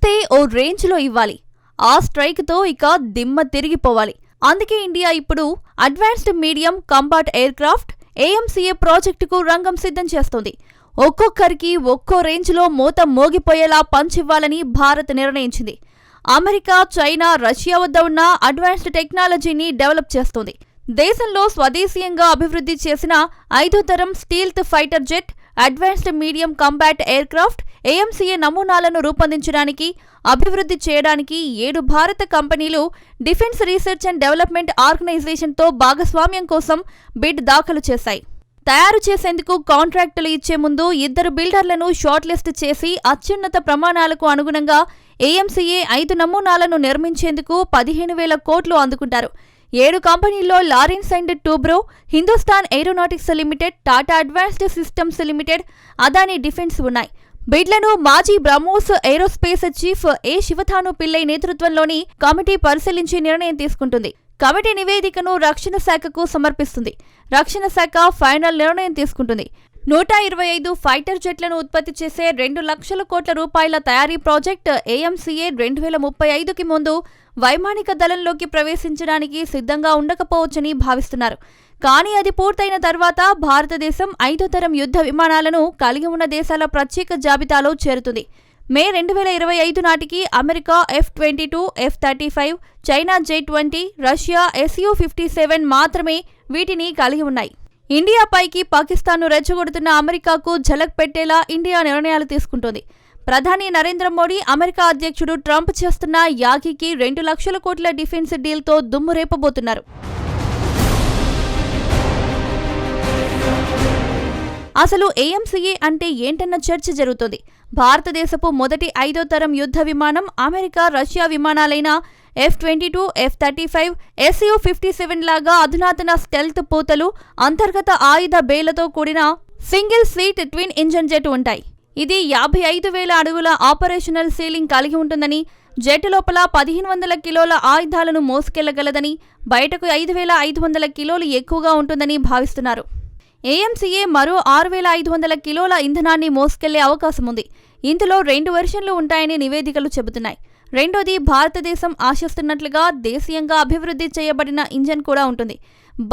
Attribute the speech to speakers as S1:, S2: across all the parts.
S1: ఇస్తే ఓ రేంజ్లో ఇవ్వాలి. ఆ స్ట్రైక్తో ఇక దిమ్మ తిరిగిపోవాలి. అందుకే ఇండియా ఇప్పుడు advanced medium combat aircraft AMCA ప్రాజెక్టుకు రంగం సిద్ధం చేస్తోంది. ఒక్కొక్కరికి ఒక్కో రేంజ్లో మోత మోగిపోయేలా పంచివ్వాలని భారత్ నిర్ణయించింది. అమెరికా, చైనా, రష్యా వద్ద ఉన్న అడ్వాన్స్డ్ టెక్నాలజీని డెవలప్ చేస్తోంది. దేశంలో స్వదేశీయంగా అభివృద్ధి చేసిన 5వ తరం stealth fighter jet, advanced medium combat aircraft AMCA నమూనాలను రూపొందించడానికి, అభివృద్ధి చేయడానికి 7 భారత కంపెనీలు డిఫెన్స్ రీసెర్చ్ అండ్ డెవలప్మెంట్ ఆర్గనైజేషన్తో భాగస్వామ్యం కోసం బిడ్ దాఖలు చేశాయి. తయారు చేసేందుకు కాంట్రాక్టులు ఇచ్చే ముందు 2 బిల్డర్లను షార్ట్ లిస్ట్ చేసి అత్యున్నత ప్రమాణాలకు అనుగుణంగా AMCA 5 నమూనాలను నిర్మించేందుకు 15,000 కోట్లు అందుకుంటారు. 7 కంపెనీల్లో Lawrence and Toubro, Hindustan aeronautics limited, Tata advanced systems limited, Adani defence ఉన్నాయి. బిడ్లను మాజీ బ్రహ్మోస్ ఏరోస్పేస్ చీఫ్ శివథాను పిల్లై నేతృత్వంలోని కమిటీ పరిశీలించి నిర్ణయం తీసుకుంటుంది. కమిటీ నివేదికను రక్షణ శాఖకు సమర్పిస్తుంది. రక్షణ శాఖ ఫైనల్ నిర్ణయం తీసుకుంటుంది. 125 ఫైటర్ జెట్లను ఉత్పత్తి చేసే 2 లక్షల కోట్ల రూపాయల తయారీ ప్రాజెక్ట్ AMCA 2035కి ముందు వైమానిక దళంలోకి ప్రవేశించడానికి సిద్ధంగా ఉండకపోవచ్చని భావిస్తున్నారు. కానీ అది పూర్తయిన తర్వాత భారతదేశం 5వ తరం యుద్ధ విమానాలను కలిగి ఉన్న దేశాల ప్రత్యేక జాబితాలో చేరుతుంది. మే 2025 నాటికి America F-22, F-35, China J-20, Russia Su-57 మాత్రమే వీటిని కలిగి ఉన్నాయి. ఇండియాపైకి పాకిస్తాన్ను రెచ్చగొడుతున్న అమెరికాకు ఝలక్ పెట్టేలా ఇండియా నిర్ణయాలు తీసుకుంటోంది. ప్రధాని నరేంద్ర మోడీ, అమెరికా అధ్యక్షుడు ట్రంప్ చేస్తున్న యాగీకి 2 లక్షల కోట్ల డిఫెన్స్ డీల్తో దుమ్ము రేపబోతున్నారు. అసలు AMCA అంటే ఏంటన్న చర్చ జరుగుతోంది. భారతదేశపు మొదటి 5వ తరం యుద్ధ విమానం America, Russia విమానాలైన F-22, F-35, Su-57 లాగా అధునాతన స్టెల్త్ పూతలు, అంతర్గత ఆయుధ బేలతో కూడిన single seat twin engine jet ఉంటాయి. ఇది 55,000 అడుగుల ఆపరేషనల్ సీలింగ్ కలిగి ఉంటుందని, జెట్ లోపల 1,500 కిలోల ఆయుధాలను మోసుకెళ్లగలదని, బయటకు 5,500 కిలోలు ఎక్కువగా ఉంటుందని భావిస్తున్నారు. AMCA మరో 6,500 కిలోల ఇంధనాన్ని మోసుకెళ్లే అవకాశం ఉంది. ఇందులో 2 వెర్షన్లు ఉంటాయని నివేదికలు చెబుతున్నాయి. రెండోది, భారతదేశం ఆశిస్తున్నట్లుగా దేశీయంగా అభివృద్ధి చేయబడిన ఇంజన్ కూడా ఉంటుంది.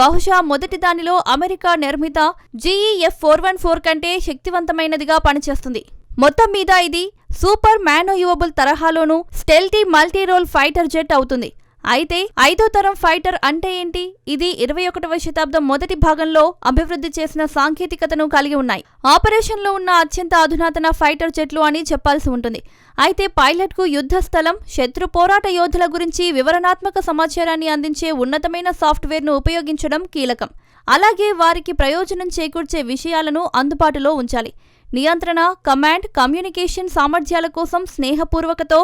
S1: బహుశా మొదటి దానిలో అమెరికా నిర్మిత GE F414 కంటే శక్తివంతమైనదిగా పనిచేస్తుంది. మొత్తం మీద ఇది సూపర్ మ్యానోయూవబుల్ తరహాలోనూ స్టెల్తీ మల్టీరోల్ ఫైటర్ జెట్ అవుతుంది. అయితే 5వ తరం ఫైటర్ అంటే ఏంటి? ఇది 21వ శతాబ్దం మొదటి భాగంలో అభివృద్ధి చేసిన సాంకేతికతను కలిగి ఉన్నాయి. ఆపరేషన్లో ఉన్న అత్యంత అధునాతన ఫైటర్ జెట్లు అని చెప్పాల్సి ఉంటుంది. అయితే పైలట్కు యుద్ధ స్థలం, శత్రు పోరాట యోధుల గురించి వివరణాత్మక సమాచారాన్ని అందించే ఉన్నతమైన సాఫ్ట్వేర్ను ఉపయోగించడం కీలకం. అలాగే వారికి ప్రయోజనం చేకూర్చే విషయాలను అందుబాటులో ఉంచాలి. నియంత్రణ, కమాండ్, కమ్యూనికేషన్ సామర్థ్యాల కోసం స్నేహపూర్వకతో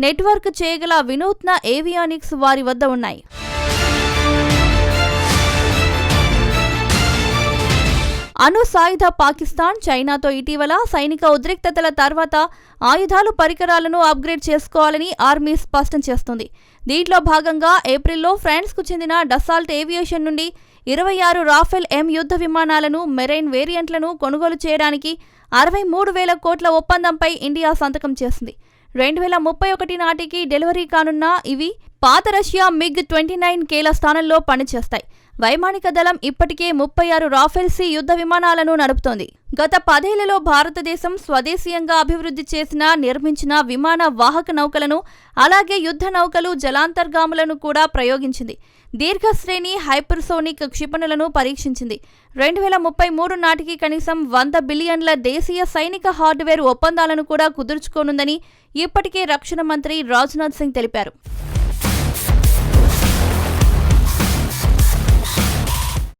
S1: నెట్వర్క్ చేయగల వినూత్న ఏవియానిక్స్ వారి వద్ద ఉన్నాయి. అణు సాయుధ పాకిస్తాన్, చైనాతో ఇటీవల సైనిక ఉద్రిక్తతల తర్వాత ఆయుధాలు, పరికరాలను అప్గ్రేడ్ చేసుకోవాలని ఆర్మీ స్పష్టం చేస్తుంది. దీంట్లో భాగంగా ఏప్రిల్లో ఫ్రాన్స్కు చెందిన డసాల్ట్ ఏవియేషన్ నుండి 26 రాఫెల్ M యుద్ధ విమానాలను, మెరైన్ వేరియంట్లను కొనుగోలు చేయడానికి 63,000 కోట్ల ఒప్పందంపై ఇండియా సంతకం చేసింది. 2031 నాటికి డెలివరీ కానున్న ఇవి పాత రష్యా MiG-29Kల స్థానంలో పనిచేస్తాయి. వైమానిక దళం ఇప్పటికే 36 రాఫెల్ C యుద్ధ విమానాలను నడుపుతోంది. గత 10 ఏళ్లలో భారతదేశం స్వదేశీయంగా అభివృద్ధి చేసిన, నిర్మించిన విమాన వాహక నౌకలను, అలాగే యుద్ధ నౌకలు, జలాంతర్గాములను కూడా ప్రయోగించింది. దీర్ఘశ్రేణి హైపర్సోనిక్ క్షిపణులను పరీక్షించింది. 2033 నాటికి కనీసం 100 బిలియన్ల దేశీయ సైనిక హార్డ్వేర్ ఒప్పందాలను కూడా కుదుర్చుకోనుందని ఇప్పటికే రక్షణ మంత్రి రాజ్నాథ్ సింగ్ తెలిపారు.